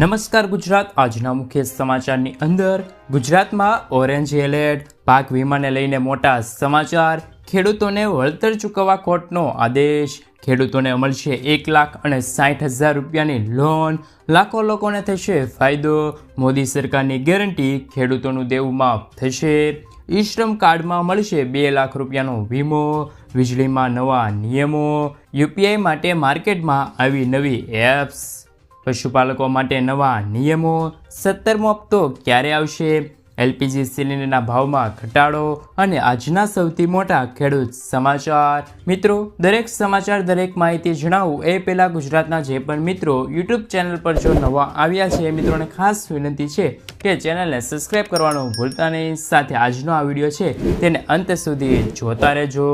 નમસ્કાર ગુજરાત। આજના મુખ્ય સમાચારની અંદર ગુજરાતમાં ઓરેન્જ એલર્ટ, પાક વીમાને લઈને મોટા સમાચાર, ખેડૂતોને વળતર ચૂકવવા કોર્ટનો આદેશ, ખેડૂતોને મળશે 1,60,000 રૂપિયાની લોન, લાખો લોકોને થશે ફાયદો, મોદી સરકારની ગેરંટી, ખેડૂતોનું દેવું માફ થશે, ઈ શ્રમ કાર્ડમાં મળશે 2 લાખ રૂપિયાનો વીમો, વીજળીમાં નવા નિયમો, યુપીઆઈ માટે માર્કેટમાં આવી નવી એપ્સ, પશુપાલકો માટે નવા નિયમો, 17મો હપ્તો ક્યારે આવશે, એલપીજી સિલિન્ડરના ભાવમાં ઘટાડો અને આજના સૌથી મોટા ખેડૂત સમાચાર। મિત્રો, દરેક સમાચાર, દરેક માહિતી જણાવું એ પહેલાં ગુજરાતના જે પણ મિત્રો યુટ્યુબ ચેનલ પર જો નવા આવ્યા છે મિત્રોને ખાસ વિનંતી છે કે ચેનલને સબસ્ક્રાઈબ કરવાનું ભૂલતા નહીં, સાથે આજનો આ વિડીયો છે તેને અંત સુધી જોતા રહેજો।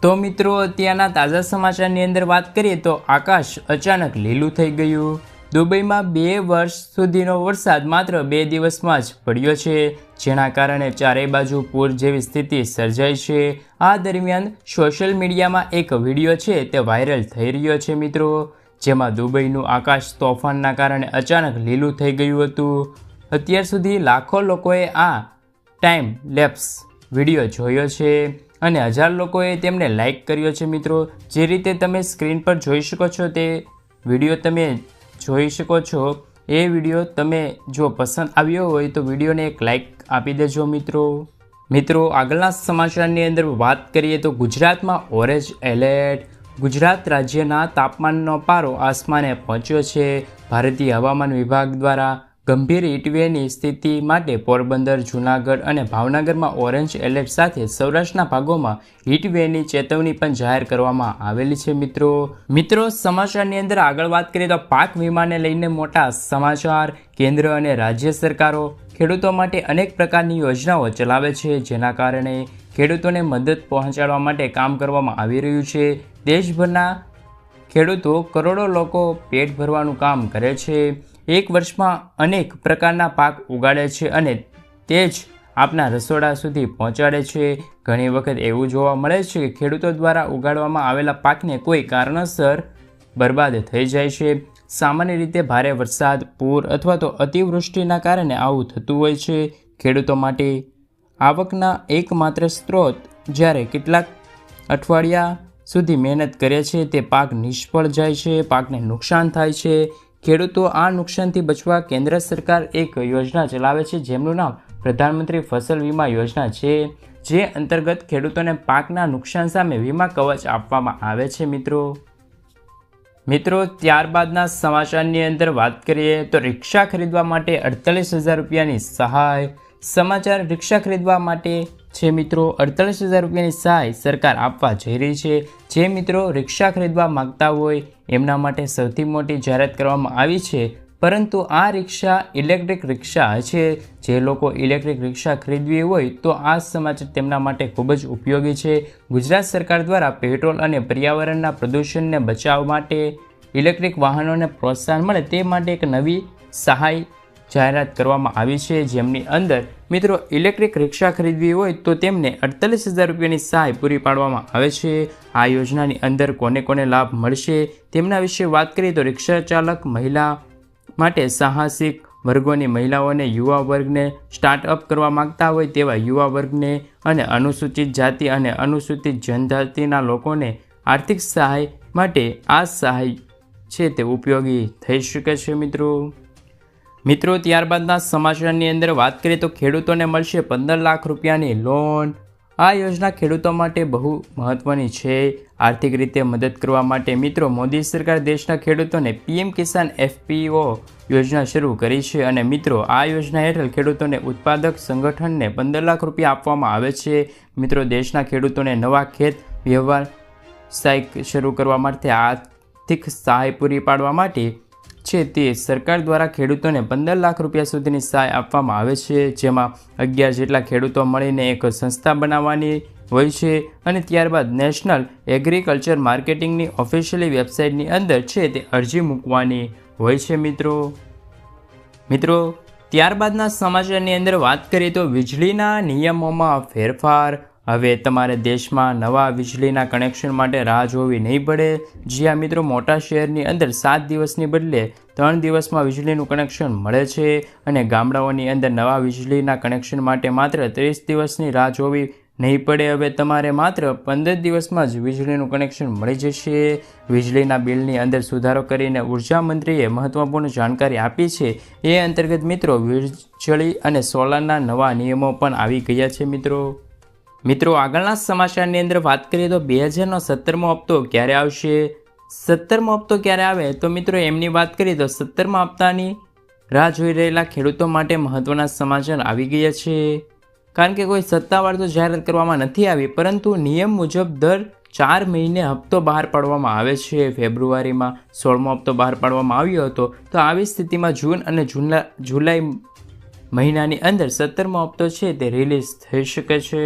તો મિત્રો, અત્યારના તાજા સમાચારની અંદર વાત કરીએ તો આકાશ અચાનક લીલું થઈ ગયું। દુબઈમાં 2 વર્ષ સુધીનો વરસાદ માત્ર 2 દિવસમાં જ પડ્યો છે, જેના કારણે ચારેય બાજુ પૂર જેવી સ્થિતિ સર્જાઈ છે। આ દરમિયાન સોશિયલ મીડિયામાં એક વિડીયો છે તે વાયરલ થઈ રહ્યો છે મિત્રો, જેમાં દુબઈનું આકાશ તોફાનના કારણે અચાનક લીલું થઈ ગયું હતું। અત્યાર સુધી લાખો લોકોએ આ ટાઈમ લેપ્સ વિડીયો જોયો છે અને 1000 લોકોએ તેમને લાઈક કર્યો છે મિત્રો। જે રીતે તમે સ્ક્રીન પર જોઈ શકો છો તે વિડીયો તમે જોઈ શકો છો। એ વિડીયો તમે જો પસંદ આવ્યો હોય તો વિડીયોને એક લાઈક આપી દેજો મિત્રો। આગળના સમાચારની અંદર વાત કરીએ તો ગુજરાતમાં ઓરેન્જ એલર્ટ, ગુજરાત રાજ્યના તાપમાનનો પારો આસમાને પહોંચ્યો છે। ભારતીય હવામાન વિભાગ દ્વારા ગંભીર હીટવેવની સ્થિતિ માટે પોરબંદર, જૂનાગઢ અને ભાવનગરમાં ઓરેન્જ એલર્ટ સાથે સૌરાષ્ટ્રના ભાગોમાં હીટવેવની ચેતવણી પણ જાહેર કરવામાં આવેલી છે મિત્રો, સમાચારની અંદર આગળ વાત કરીએ તો પાક વીમાને લઈને મોટા સમાચાર। કેન્દ્ર અને રાજ્ય સરકારો ખેડૂતો માટે અનેક પ્રકારની યોજનાઓ ચલાવે છે, જેના કારણે ખેડૂતોને મદદ પહોંચાડવા માટે કામ કરવામાં આવી રહ્યું છે। દેશભરના ખેડૂતો કરોડો લોકો પેટ ભરવાનું કામ કરે છે, એક વર્ષમાં અનેક પ્રકારના પાક ઉગાડે છે અને તે જ આપના રસોડા સુધી પહોંચાડે છે। ઘણી વખત એવું જોવા મળે છે કે ખેડૂતો દ્વારા ઉગાડવામાં આવેલા પાકને કોઈ કારણસર બરબાદ થઈ જાય છે। સામાન્ય રીતે ભારે વરસાદ, પૂર અથવા તો અતિવૃષ્ટિના કારણે આવું થતું હોય છે। ખેડૂતો માટે આવકના એકમાત્ર સ્ત્રોત જ્યારે કેટલાક અઠવાડિયા સુધી મહેનત કરે છે તે પાક નિષ્ફળ જાય છે, પાકને નુકસાન થાય છે। ખેડૂતો આ નુકસાનથી બચવા કેન્દ્ર સરકાર એક યોજના ચલાવે છે, જેમનું નામ પ્રધાનમંત્રી ફસલ વીમા યોજના છે, જે અંતર્ગત ખેડૂતોને પાકના નુકસાન સામે વીમા કવચ આપવામાં આવે છે મિત્રો। ત્યારબાદના સમાચારની અંદર વાત કરીએ તો રિક્ષા ખરીદવા માટે 48,000 રૂપિયાની સહાય। સમાચાર રિક્ષા ખરીદવા માટે છે મિત્રો। 48,000 રૂપિયાની સહાય સરકાર આપવા જઈ રહી છે। જે મિત્રો રિક્ષા ખરીદવા માંગતા હોય એમના માટે સૌથી મોટી જાહેરાત કરવામાં આવી છે, પરંતુ આ રિક્ષા ઇલેક્ટ્રિક રિક્ષા છે। જે લોકો ઇલેક્ટ્રિક રિક્ષા ખરીદવી હોય તો આ સમાચાર તેમના માટે ખૂબ જ ઉપયોગી છે। ગુજરાત સરકાર દ્વારા પેટ્રોલ અને પર્યાવરણના પ્રદૂષણને બચાવવા માટે ઇલેક્ટ્રિક વાહનોને પ્રોત્સાહન મળે તે માટે એક નવી સહાય જાહેરાત કરવામાં આવી છે, જેમની અંદર મિત્રો ઇલેક્ટ્રિક રિક્ષા ખરીદવી હોય તો તેમને 48,000 રૂપિયાની સહાય પૂરી પાડવામાં આવે છે। આ યોજનાની અંદર કોને કોને લાભ મળશે તેમના વિશે વાત કરીએ તો રિક્ષા ચાલક મહિલા માટે સાહસિક વર્ગોની મહિલાઓને, યુવા વર્ગને, સ્ટાર્ટઅપ કરવા માંગતા હોય તેવા યુવા વર્ગને અને અનુસૂચિત જાતિ અને અનુસૂચિત જનજાતિના લોકોને આર્થિક સહાય માટે આ સહાય છે તે ઉપયોગી થઈ શકે છે મિત્રો। ત્યારબાદના સમાચારની અંદર વાત કરીએ તો ખેડૂતોને મળશે 15 લાખ રૂપિયાની લોન। આ યોજના ખેડૂતો માટે બહુ મહત્વની છે। આર્થિક રીતે મદદ કરવા માટે મિત્રો મોદી સરકાર દેશના ખેડૂતોને પીએમ કિસાન એફપીઓ યોજના શરૂ કરી છે અને મિત્રો આ યોજના હેઠળ ખેડૂતોને ઉત્પાદક સંગઠનને 15 લાખ રૂપિયા આપવામાં આવે છે। મિત્રો, દેશના ખેડૂતોને નવા ખેત વ્યવસાય શરૂ કરવા માટે આર્થિક સહાય પૂરી પાડવા માટે છે તે સરકાર દ્વારા ખેડૂતોને 15 લાખ રૂપિયા સુધીની સહાય આપવામાં આવે છે, જેમાં 11 જેટલા ખેડૂતો મળીને એક સંસ્થા બનાવવાની હોય છે અને ત્યારબાદ નેશનલ એગ્રીકલ્ચર માર્કેટિંગની ઓફિશિયલી વેબસાઇટની અંદર છે તે અરજી મૂકવાની હોય છે મિત્રો। ત્યારબાદના સમાચારની અંદર વાત કરીએ તો વીજળીના નિયમોમાં ફેરફાર। હવે તમારે દેશમાં નવા વીજળીના કનેક્શન માટે રાહ જોવી નહીં પડે. જ્યાં મિત્રો મોટા શહેરની અંદર 7 દિવસની બદલે 3 દિવસમાં વીજળીનું કનેક્શન મળે છે અને ગામડાઓની અંદર નવા વીજળીના કનેક્શન માટે માત્ર 30 દિવસની રાહ જોવી નહીં પડે. હવે તમારે માત્ર 15 દિવસમાં જ વીજળીનું કનેક્શન મળી જશે. વીજળીના બિલની અંદર સુધારો કરીને ઉર્જા મંત્રીએ મહત્વપૂર્ણ જાણકારી આપી છે. એ અંતર્ગત મિત્રો વીજળી અને સોલારના નવા નિયમો પણ આવી ગયા છે. મિત્રો આગળના સમાચારની અંદર વાત કરીએ તો 2017મો હપ્તો ક્યારે આવશે. 17મો હપ્તો ક્યારે આવે તો મિત્રો એમની વાત કરીએ તો 17મા હપ્તાની રાહ જોઈ રહેલા ખેડૂતો માટે મહત્વના સમાચાર આવી ગયા છે. કારણ કે કોઈ સત્તાવાર તો જાહેરાત કરવામાં નથી આવી, પરંતુ નિયમ મુજબ દર 4 મહિને હપ્તો બહાર પાડવામાં આવે છે. ફેબ્રુઆરીમાં 16મો હપ્તો બહાર પાડવામાં આવ્યો હતો. તો આવી સ્થિતિમાં જૂન અને જુલાઈ મહિનાની અંદર 17મો હપ્તો છે તે રિલીઝ થઈ શકે છે.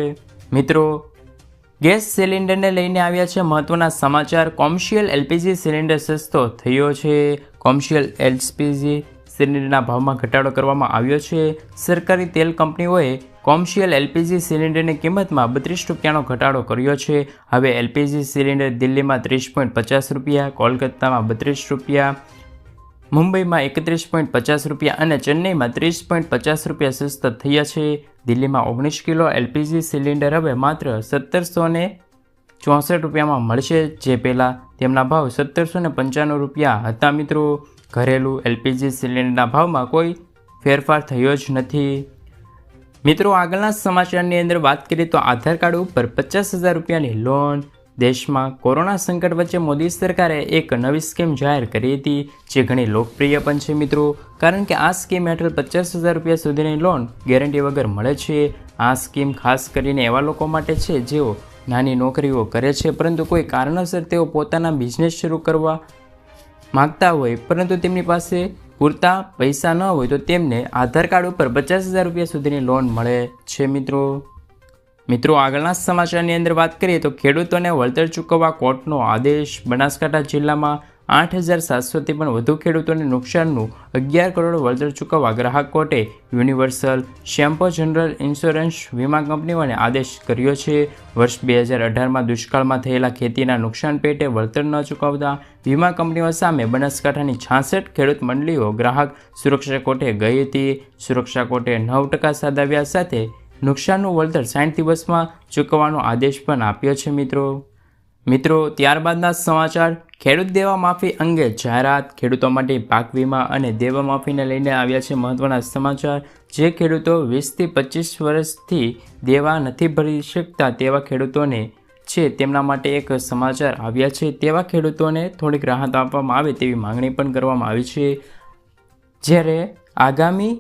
મિત્રો ગેસ સિલિન્ડરને લઈને આવ્યા છે મહત્વના સમાચાર. કોમર્શિયલ એલપીજી સિલિન્ડર સસ્તો થયો છે. કોમર્શિયલ એલપીજી સિલિન્ડરના ભાવમાં ઘટાડો કરવામાં આવ્યો છે. સરકારી તેલ કંપનીઓએ કોમર્શિયલ એલપીજી સિલિન્ડરની કિંમતમાં 32 રૂપિયાનો ઘટાડો કર્યો છે. હવે એલપીજી સિલિન્ડર દિલ્હીમાં 30.50 રૂપિયા, કોલકાતામાં 32 રૂપિયા, મુંબઈમાં 31.50 રૂપિયા અને ચેન્નઈમાં 30.50 રૂપિયા સસ્તા થયા છે. દિલ્હીમાં 19 કિલો એલપીજી સિલિન્ડર હવે માત્ર 1764 રૂપિયામાં મળશે, જે પહેલાં તેમના ભાવ 1795 રૂપિયા હતા. મિત્રો ઘરેલું એલપીજી સિલિન્ડરના ભાવમાં કોઈ ફેરફાર થયો જ નથી. મિત્રો આગળના સમાચારની અંદર વાત કરીએ તો આધાર કાર્ડ ઉપર 50,000 રૂપિયાની લોન. દેશમાં કોરોના સંકટ વચ્ચે મોદી સરકારે એક નવી સ્કીમ જાહેર કરી હતી, જે ઘણી લોકપ્રિય પણ છે મિત્રો. કારણ કે આ સ્કીમ હેઠળ 50,000 રૂપિયા સુધીની લોન ગેરંટી વગર મળે છે. આ સ્કીમ ખાસ કરીને એવા લોકો માટે છે જેઓ નાની નોકરીઓ કરે છે, પરંતુ કોઈ કારણસર તેઓ પોતાના બિઝનેસ શરૂ કરવા માગતા હોય, પરંતુ તેમની પાસે પૂરતા પૈસા ન હોય, તો તેમને આધાર કાર્ડ ઉપર 50,000 રૂપિયા સુધીની લોન મળે છે. મિત્રો આગળના સમાચારની અંદર વાત કરીએ તો ખેડૂતોને વળતર ચૂકવવા કોર્ટનો આદેશ. બનાસકાંઠા જિલ્લામાં 8,700થી પણ વધુ ખેડૂતોને નુકસાનનું 11 કરોડ વળતર ચૂકવવા ગ્રાહક કોર્ટે યુનિવર્સલ શેમ્પો જનરલ ઇન્સ્યોરન્સ વીમા કંપનીઓને આદેશ કર્યો છે. વર્ષ 2018માં દુષ્કાળમાં થયેલા ખેતીના નુકસાન પેટે વળતર ન ચૂકવતા વીમા કંપનીઓ સામે બનાસકાંઠાની 66 ખેડૂત મંડળીઓ ગ્રાહક સુરક્ષા કોર્ટે ગઈ હતી. સુરક્ષા કોર્ટે 9% સાદા વ્યાજ સાથે નુકસાનનું વળતર 60 દિવસમાં ચૂકવવાનો આદેશ પણ આપ્યો છે. મિત્રો ત્યારબાદના સમાચાર. ખેડૂત દેવા માફી અંગે જાહેરાત. ખેડૂતો માટે પાક વીમા અને દેવા માફીને લઈને આવ્યા છે મહત્વના સમાચાર. જે ખેડૂતો 20થી 25 વર્ષથી દેવા નથી ભરી શકતા તેવા ખેડૂતોને છે તેમના માટે એક સમાચાર આવ્યા છે. તેવા ખેડૂતોને થોડીક રાહત આપવામાં આવે તેવી માંગણી પણ કરવામાં આવી છે. જ્યારે આગામી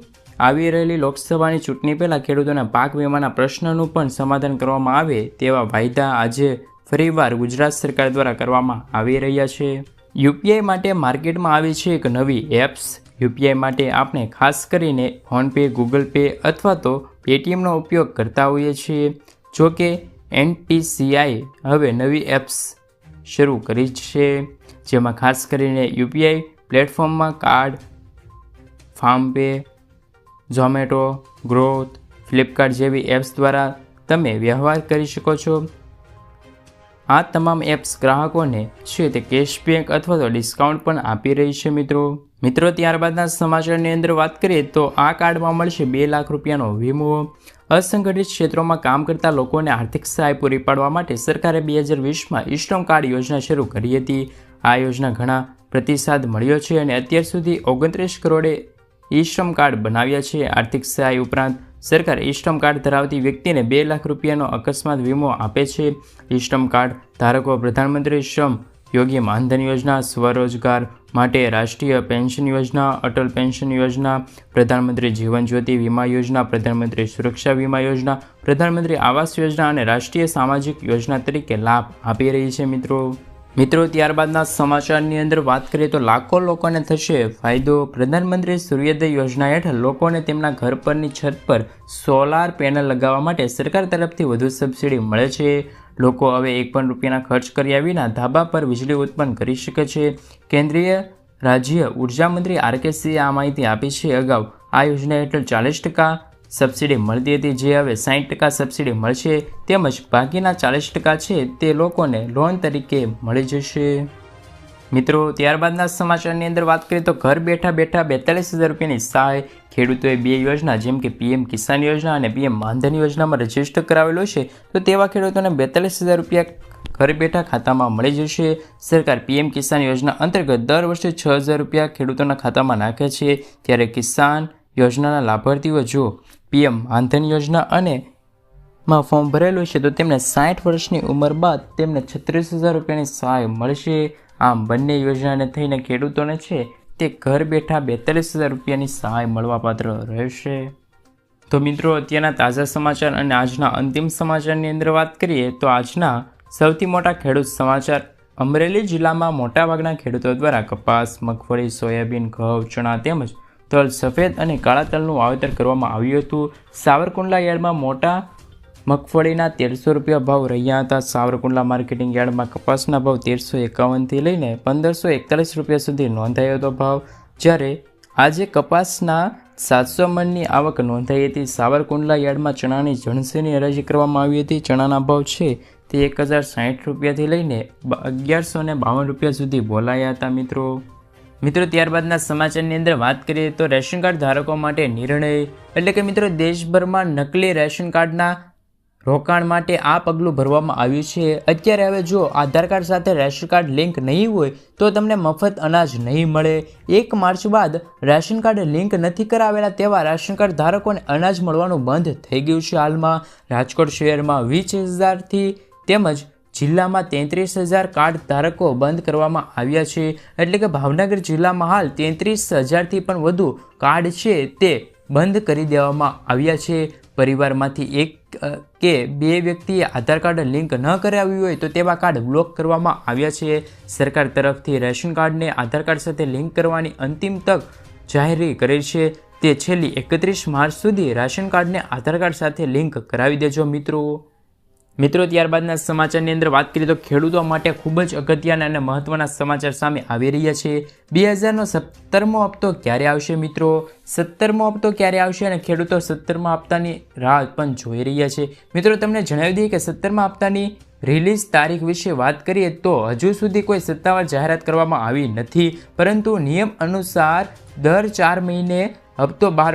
આવી રહેલી લોકસભાની ચૂંટણી પહેલાં ખેડૂતોના પાક વીમાના પ્રશ્નનું પણ સમાધાન કરવામાં આવે તેવા વાયદા આજે ફરીવાર ગુજરાત સરકાર દ્વારા કરવામાં આવી રહ્યા છે. યુપીઆઈ માટે માર્કેટમાં આવી છે એક નવી એપ્સ. યુપીઆઈ માટે આપણે ખાસ કરીને ફોનપે, ગૂગલ પે અથવા તો પેટીએમનો ઉપયોગ કરતા હોઈએ છીએ. જો કે એનપીસીઆઈ હવે નવી એપ્સ શરૂ કરી છે, જેમાં ખાસ કરીને યુપીઆઈ પ્લેટફોર્મમાં card, PhonePe, Zomato, Groww, Flipkart જેવી એપ્સ દ્વારા તમે વ્યવહાર કરી શકો છો. આ તમામ એપ્સ ગ્રાહકોને છે તે કેશબેક અથવા તો ડિસ્કાઉન્ટ પણ આપી રહી છે. મિત્રો ત્યારબાદના સમાચારની અંદર વાત કરીએ તો આ કાર્ડમાં મળશે 2 લાખ રૂપિયાનો વીમો. અસંગઠિત ક્ષેત્રોમાં કામ કરતા લોકોને આર્થિક સહાય પૂરી પાડવા માટે સરકારે 2020માં ઈ-શ્રમ કાર્ડ યોજના શરૂ કરી હતી. આ યોજના ઘણા પ્રતિસાદ મળ્યો છે અને અત્યાર સુધી 29 કરોડે ઈ-શ્રમ કાર્ડ બનાવ્યા છે. આર્થિક સહાય ઉપરાંત સરકાર ઈ-શ્રમ કાર્ડ ધરાવતી વ્યક્તિને 2 લાખ રૂપિયાનો અકસ્માત વીમો આપે છે. ઈ-શ્રમ કાર્ડ ધારકો પ્રધાનમંત્રી શ્રમ યોગી માનધન યોજના, સ્વરોજગાર માટે રાષ્ટ્રીય પેન્શન યોજના, અટલ પેન્શન યોજના, પ્રધાનમંત્રી જીવન જ્યોતિ વીમા યોજના, પ્રધાનમંત્રી સુરક્ષા વીમા યોજના, પ્રધાનમંત્રી આવાસ યોજના અને રાષ્ટ્રીય સામાજિક યોજના તરીકે લાભ આપી રહી છે. મિત્રો ત્યારબાદના સમાચારની અંદર વાત કરીએ તો લાખો લોકોને થશે ફાયદો. પ્રધાનમંત્રી સૂર્યોદય યોજના હેઠળ લોકોને તેમના ઘર પરની છત પર સોલાર પેનલ લગાવવા માટે સરકાર તરફથી વધુ સબસિડી મળે છે. લોકો હવે 1 પણ રૂપિયાના ખર્ચ કર્યા વિના ધાબા પર વીજળી ઉત્પન્ન કરી શકે છે. કેન્દ્રીય રાજ્ય ઉર્જા મંત્રી આર.કે. સિંહે આ માહિતી આપી છે. અગાઉ આ યોજના હેઠળ 40% સબસિડી મળતી હતી, જે હવે 60% સબસિડી મળશે, તેમજ બાકીના 40% છે તે લોકોને લોન તરીકે મળી જશે. મિત્રો, ત્યારબાદના સમાચારની અંદર વાત કરીએ તો ઘર બેઠા 42,000 રૂપિયાની સહાય ખેડૂતોએ 2 યોજના જેમ કે પીએમ કિસાન યોજના અને પીએમ માનધન યોજનામાં રજીસ્ટર કરાવેલો છે, તો તેવા ખેડૂતોને 42,000 રૂપિયા ઘર બેઠા ખાતામાં મળી જશે. સરકાર પીએમ કિસાન યોજના અંતર્ગત દર વર્ષે 6,000 રૂપિયા ખેડૂતોના ખાતામાં નાખે છે. ત્યારે કિસાન યોજનાના લાભાર્થીઓ જો પીએમ માનધન યોજના અને માં ફોર્મ ભરેલું છે તો તેમને 60 વર્ષની ઉંમર બાદ તેમને 36,000 રૂપિયાની સહાય મળશે. આમ બંને યોજનાને થઈને ખેડૂતોને છે તે ઘર બેઠા 42,000 રૂપિયાની સહાય મળવાપાત્ર રહેશે. તો મિત્રો, અત્યારના તાજા સમાચાર અને આજના અંતિમ સમાચારની અંદર વાત કરીએ તો આજના સૌથી મોટા ખેડૂત સમાચાર. અમરેલી જિલ્લામાં મોટાભાગના ખેડૂતો દ્વારા કપાસ, મગફળી, સોયાબીન, ઘઉં, ચણા તેમજ તલ, સફેદ અને કાળા તલનું વાવેતર કરવામાં આવ્યું હતું. સાવરકુંડલા યાર્ડમાં મોટા મગફળીના 1,300 રૂપિયા ભાવ રહ્યા હતા. સાવરકુંડલા માર્કેટિંગ યાર્ડમાં કપાસના ભાવ 1,351થી લઈને 1,541 રૂપિયા સુધી નોંધાયો હતો ભાવ, જ્યારે આજે કપાસના 700 મણની આવક નોંધાઈ હતી. સાવરકુંડલા યાર્ડમાં ચણાની જણસીની હરાજી કરવામાં આવી હતી. ચણાના ભાવ છે તે 1,060 રૂપિયાથી લઈને 1,152 રૂપિયા સુધી બોલાયા હતા. મિત્રો, ત્યારબાદના સમાચારની અંદર વાત કરીએ તો રેશન કાર્ડ ધારકો માટે નિર્ણય, એટલે કે મિત્રો દેશભરમાં નકલી રેશન કાર્ડના રોકાણ માટે આ પગલું ભરવામાં આવ્યું છે. અત્યારે હવે જો આધાર કાર્ડ સાથે રેશન કાર્ડ લિંક નહીં હોય તો તમને મફત અનાજ નહીં મળે. 1 માર્ચ બાદ રેશન કાર્ડ લિંક નથી કરાવેલા તેવા રેશન કાર્ડ ધારકોને અનાજ મળવાનું બંધ થઈ ગયું છે. હાલમાં રાજકોટ શહેરમાં 20,000થી તેમજ જિલ્લામાં 33,000 કાર્ડ ધારકો બંધ કરવામાં આવ્યા છે. એટલે કે ભાવનગર જિલ્લામાં હાલ 33,000થી પણ વધુ કાર્ડ છે તે બંધ કરી દેવામાં આવ્યા છે. પરિવારમાંથી 1 કે 2 વ્યક્તિએ આધાર કાર્ડ લિંક ન કરાવ્યું હોય તો તેવા કાર્ડ બ્લોક કરવામાં આવ્યા છે. સરકાર તરફથી રેશન કાર્ડને આધાર કાર્ડ સાથે લિંક કરવાની અંતિમ તક જાહેર કરેલ છે. તે છેલ્લી 31 માર્ચ સુધી રેશન કાર્ડને આધાર કાર્ડ સાથે લિંક કરાવી દેજો. મિત્રો, ત્યારબાદના સમાચારની અંદર વાત કરીએ તો ખેડૂતો માટે ખૂબ જ અગત્યના અને મહત્વના સમાચાર સામે આવી રહ્યા છે. 2000નો 17મો હપ્તો ક્યારે આવશે? મિત્રો, 17મો હપ્તો ક્યારે આવશે અને ખેડૂતો 17મા હપ્તાની રાહ પણ જોઈ રહ્યા છે. મિત્રો, તમને જણાવી દઈએ કે 17મા હપ્તાની રિલીઝ તારીખ વિશે વાત કરીએ તો હજુ સુધી કોઈ સત્તાવાર જાહેરાત કરવામાં આવી નથી, પરંતુ નિયમ અનુસાર દર 4 મહિને હપ્તો બહાર